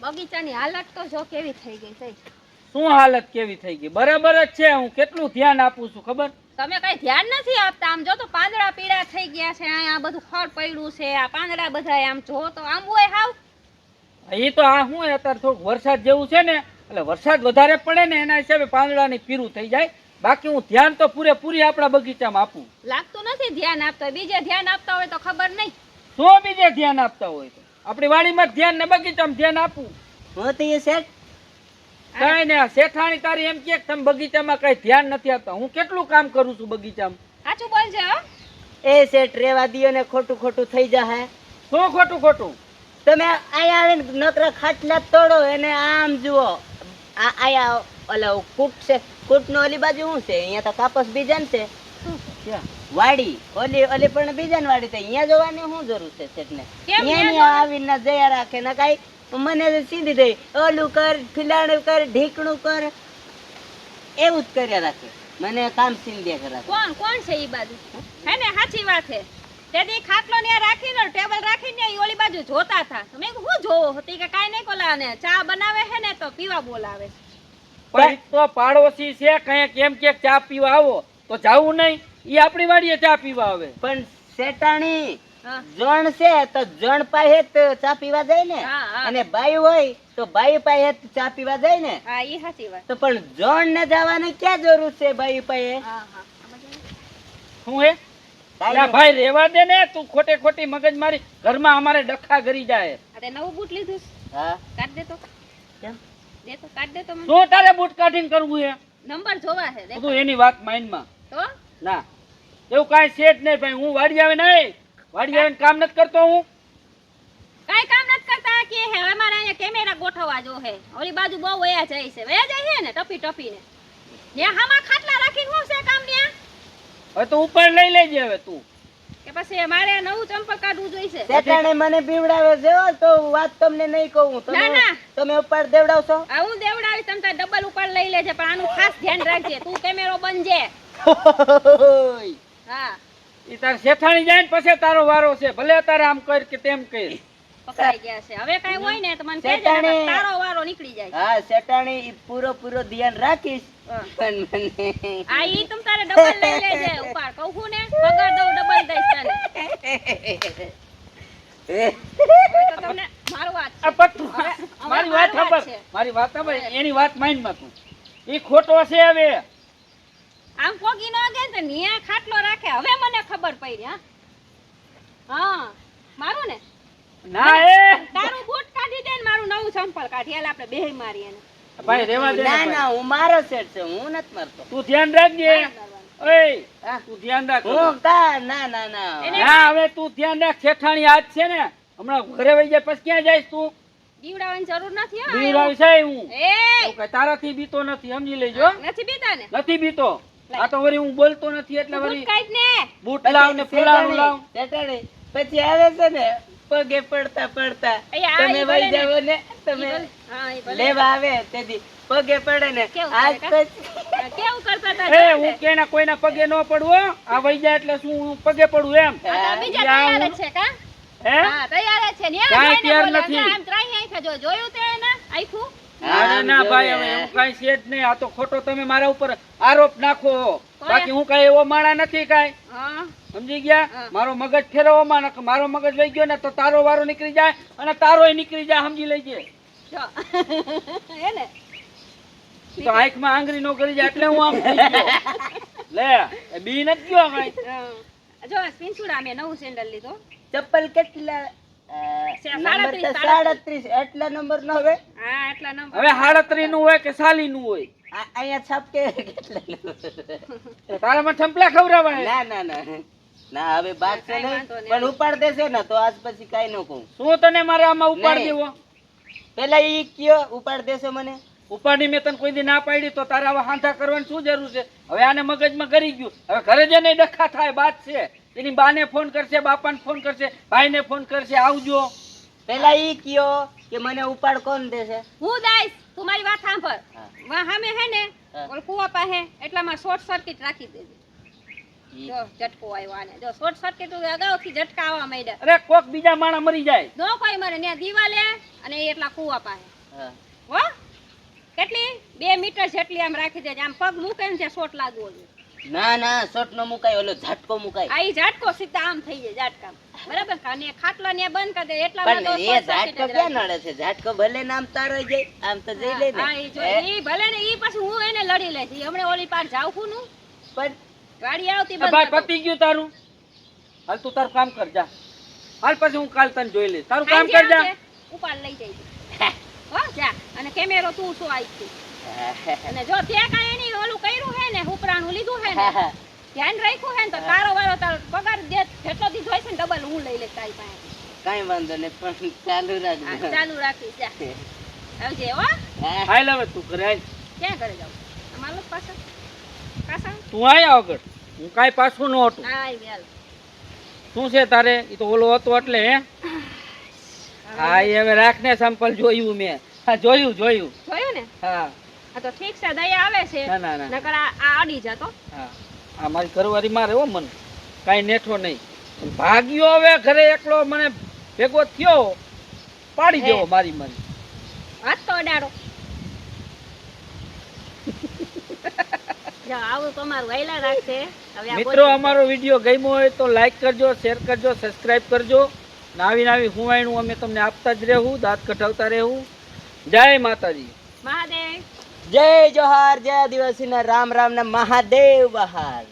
બગીચાની હાલત તો જો કેવી થઈ ગઈ છે. શું હાલત કેવી થઈ ગઈ? બરાબર જ છે. હું કેટલું ધ્યાન આપું છું ખબર? તમે કઈ ધ્યાન નથી આપતા. આમ જો તો પાંદડા પીળા થઈ ગયા છે, અહીંયા બધું ખડ પડ્યું છે, આ પાંદડા બધા આમ જો તો આમ હોય હાવ. એ તો આ શું અત્યારે થોડુંક વરસાદ જેવું છે ને, એટલે વરસાદ વધારે પડે ને એના હિસાબે પાંદડાની પીરું થઈ જાય. બાકી હું ધ્યાન તો પૂરેપૂરી આપણા બગીચામાં આપું. લાગતું નથી ધ્યાન આપતા. બીજે ધ્યાન આપતા હોય તો ખબર નહીં. શું બીજે ધ્યાન આપતા હોય તો આપણી વાડીમાં જ ધ્યાન ને બગીચામાં ધ્યાન આપવું. હું તો એ શેઠ કઈ ને શેઠાણી તારી એમ કે તમે બગીચામાં કઈ ધ્યાન નથી આપતા. હું કેટલું કામ કરું છું બગીચામાં. સાચું બોલજો હો. એ શેઠ રેવા દિયો ને, ખોટું ખોટું થઈ જાય. શું ખોટું ખોટું? તમે અહીંયા આવીને નકરા ખાટલા તોડો એને આમ જુઓ. અહીંયા ઓલા કૂટ છે, કૂટ નો ઓલી બાજુ શું છે? અહીંયા તો કાપસ બીજાન છે ક્યાં? વાડી ઓલી પણ બીજાન વાડી છે. અહીંયા જોવાની શું જરૂર છે શેઠ ને? કેમ અહીંયા આવીને જયા રાખે ને કઈ મને સીધી દઈ ઓલું કર, ફિલાણું કર, ઢીકણું કર, એવું જ કર્યા રાખે. મને કામ સીંધ્યા કરાવે. કોણ છે ઈ બાજુ? હે ને સાચી વાત છે. તેથી ખાટલો ને રાખીને ટેબલ રાખીને ઈ ઓલી બાજુ જોતા હતા. તમે હું જોવો હતી કે કાઈ નહીં કોલા ને ચા બનાવે છે ને તો પીવા બોલાવે. પણ તો પાડોશી છે કઈ કેમ કે ચા પીવા આવો તો જાવું નહીં. ઈ આપણી વાડીએ ચા પીવા આવે. પણ શેટાણી હા. જણ છે તો જણ પાસે જ ચા પીવા જાય ને, હા, હા. અને બાઈ હોય તો બાઈ પાસે જ ચા પીવા જાય ને. હા ઈ સાચી વાત. તો પણ જણ ને જવાની ક્યાં જરૂર છે બાઈ પાસે? હા હા. શું હે? અલા ભાઈ રેવા દે ને, તું ખોટે ખોટી મગજ મારી ઘરમાં અમારે ડખા ગરી જાય. અરે નવું બૂટ લીધું છે? હા કાઢ દે તો. કેમ? દે તો કાઢ દે તો મને. શું તારે બૂટ કાઢીને કરવું હે? નંબર જોવા છે દેખ તું એની વાત માઇન્ડમાં તો. ના, એવું કાંઈ સેટ નહીં ભાઈ. હું વાડી આવે નહીં, વાડી આવીને કામ નથી કરતો. હું કાઈ કામ નથી કરતા કે હે અમારે અહીંયા કેમેરા ગોઠવવા જો હે. ઓલી બાજુ બહુ વયા જાય છે. વયા જાય છે ને ટપી ટપીને. ને હામાં ખાટલા રાખીને હું છે કામ ન્યા? હવે તો ઉપર લઈ લેજે હવે તું. કે પછી મારે નવું ચંપલ કાઢવું જોઈશે. શેટાણી મને બીવડાવે છે હો, તો વાત તમને નહીં કહું. ના, ના. તમે ઉપર દેવડાવશો? આ હું દેવડાવી તમ તાર ડબલ ઉપર લઈ લેજે પણ આનું ખાસ ધ્યાન રાખજે. તું કેમેરો બનજે. હા ઈ તાર શેઠાણી જાય ને પછી તારો વારો છે. ભલે તારે આમ કર કે તેમ કર. પકડાઈ ગયા છે. હવે કઈ હોય ને તો મને કહેજે શેઠાણી. નકર તારો વારો નીકળી જાય. હા શેટાણી ઈ પૂરો ધ્યાન રાખીશ. હા. પણ મને આ ઈ તમ તારે ડબલ લઈ લેજે. ઉપર કહું છું ને પગાર દઉં ડબલ દઈશ તને. હવે તો તમને મારું વાત આ છે. પટ્ટુ હવે મારી વાત મારું વાત સાંભળ, છે. મારી વાત સાંભળ. એની વાત માઇન્ડમાં તું. ઈ ખોટો છે હવે. આમ પોગી નો ગયા તો ન્યા ખાટલો રાખે. હવે મને ખબર પડી. હા મારું ને ના એ તારું બૂટ કાઢી દે ને મારું નવું ચંપલ કાઢી. હાલ આપણે બેહી મારીએ ને. ભાઈ રેવા દે ને ના ભાઈ. ના હું મારો સેટ છે, હું નથી મારતો. તું ધ્યાન રાખજે. ઓય હા. તું ધ્યાન રાખ. હું કા ના ના ના એને- ના હવે તું ધ્યાન રાખ. શેઠાણી આજ છે ને હમણાં ઘરે વઈ જાય પછી ક્યાં જઈશ તું? દીવડાવવાની જરૂર નથી હો. બીવડાવી છે હું. એ એવું કઈ તારાથી બીતો નથી, સમજી લેજો. નથી બીતા ને નથી બીતો. આ તો વળી હું બોલતો નથી એટલે બૂટ વળી કાઢ ને. બૂટ લાવ ને ફુલાણું લાવ. શેટાણી પછી આવે છે ને પગે પડતા પડતા અહીંયા આ તમે ઈ વઈ ભલે ને. જાવ ને, ઈ તમે ભલે. હા ઈ ભલે. લેવા આવે તેથી પગે પડે ને કેવું આજ કરે પછી કેવું કરતા હતા એ જોયું હું ને? કેના કોઈના પગે ન પડવો. આ વઈ જાય એટલે શું હું પગે પડું એમ? આ તો બીજા યા તૈયાર હું- જ છે કા? હે? હા તૈયાર જ છે. ન્યા કાંઈ જઈને તૈયાર બોલે. નથી. આમ ત્રાહી આંખે જો જોયું તે ને આખું. અરે ના ભાઈ હવે એવું કઈ છે જ નહીં. આ તો ખોટો તમે મારા ઉપર આરોપ નાખો. બાકી હું કઈ એવો માણા નથી કાંઈ. હા સમજી ગયા? હા. મારો મગજ ફેરવવામાં નકર મારો મગજ લઈ ગયો ને તો તારો વારો નીકળી જાય અને તારોય નીકળી જાય. સમજી લેજે. જો હે ને તો આંખમાં આંગળી નો કરી જાય એટલે હું આમ થઈ ગયો. લે એ બી નથી ગયો કાંઈ. હા. જો પિંસુડા મેં નવું સેન્ડલ લીધો. ચપ્પલ કેટલા? નંબર તો 37. એટલા નંબર નો હવે હા આટલા નંબર. હવે 37 નું હોય કે 40 નું હોય? અહીંયા છાપકે કેટલા નંબર? તારામાં ચંપલા ખવડાવાય? ના ના ના ના હવે બાદ છે કાંઈ ને વાંધો નહીં. પણ ઉપાડ દેશે ને તો આજ પછી કાઈ ન કહું. શું તને મારે આમાં ઉપાડ નહીં. દેવો? પેલા ઈ કયો ઉપાડ દેશે મને? ઉપાડી મેં તને કોઈ દી ના પાડી તો તારે હવે હાંધા કરવાની શું જરૂર છે? હવે આને મગજમાં કરી ગયું. હવે ઘરે જઈને ડખા થાય બાત છે. એની બાને ફોન કરશે, બાપાને ફોન કરશે, ભાઈને ફોન કરશે, આવજો. પેલા ઈ કયો કે મને ઉપાડ કોણ દેશે? હું દાઈશ તું મારી વાત સાંભળ. હા. વાહ સામે હે ને હા. ઓલ કુવા પાસે એટલામાં શોર્ટ સર્કિટ રાખી દેજે. ઈ જો ઝટકો આવ્યો આને. જો શોર્ટ સર્કિટ અગાઉથી ઝટકા આવવા માંડ્યા. અરે કોક બીજા માણા મરી જાય. નો કોઈ મરે ને દિવાલે અને એ એટલા કૂવા પાસે હા. હો કેટલી 2 મીટર જેટલી આમ રાખી દેજે આમ પગ મૂકે ને ત્યાં શોટ લાગુ ઓલું ના ના શોટ નો મુકાય, ઓલો ઝાટકો મુકાય. આ ઈ ઝાટકો સીધા આમ થઈ જાય ઝાટકા બરાબર અને ખાટલો ને બંધ કરી દે એટલામાં પણ તો એ short ઝાટકો circuit જ ક્યાં રાખે. નડે છે? ઝાટકો ભલે ને આમ તારો જાય, આમ તો જઈ લે હા, ઈ જો ને. ઈ ભલે ને ઈ પછી હું એને લડી લઈશ ઈ હમણાં ઓલી પાર જાઉં છું નું પણ ગાડી આવતી એ બંધ ભાઈ કરી દઉં. પતી ગયું તારું. હાલ તું તારું કામ કર જા. હાલ પછી હું કાલ તને જોઈ લઈશ. તારું કામ સાંજે કર જા. આવજે, ઉપાડ લઈ જઈશ હો જા અને કેમેરો તું શું આવી અને જો તે કાંઈ એની ઓલું કર્યું હે ને ઉપરાણું લીધું હે ને ધ્યાન રાખ્યું હે ને તો તારો વારો તારો પગાર જેટલો દીધો હશે ને ડબલ હું લઈ લઈશ તારી પાસે કાંઈ વાંધો નહીં, પણ ચાલુ હા, રાખજો. ચાલુ રાખીશ જા આવજે હો હા. હાલ હવે તું ઘરે હાલ. ક્યાં ઘરે જાઉં અમારો પાછા કાસા તું આયા વગર હું કાંઈ પાછું ન હતું. હા આવી હાલ શું છે તારે? ઈ તો ઓલો હતો એટલે હે. હા એ હવે રાખને સંપલ જોયું મેં. હા જોયું. જોયું ને હા આ તો ઠીક છે દયા આવે છે ના ના ના નકર આ અડી જતો હા આ મારી ઘરવાળી મારે હો મને કાંઈ નેઠો નહીં. ભાગ્યો હવે ઘરે એકલો મને ભેગો થયો પાડી હે. દેવો મારી મને. હાથ તો અડાડો જો આવું તમારું વહેલા રાખશે હવે આ મિત્રો બોલ. અમારો વિડીયો ગમ્યો હોય તો લાઈક કરજો, શેર કરજો, સબસ્ક્રાઇબ કરજો. નાવી હુવાયણું અમે તમને આપતા જ રહેવું, દાંત કઢાવતા રહેવું. જય માતાજી. મહાદેવ જય જોહાર, જય આદિવાસી ના રામ રામ ના મહાદેવ બહાર.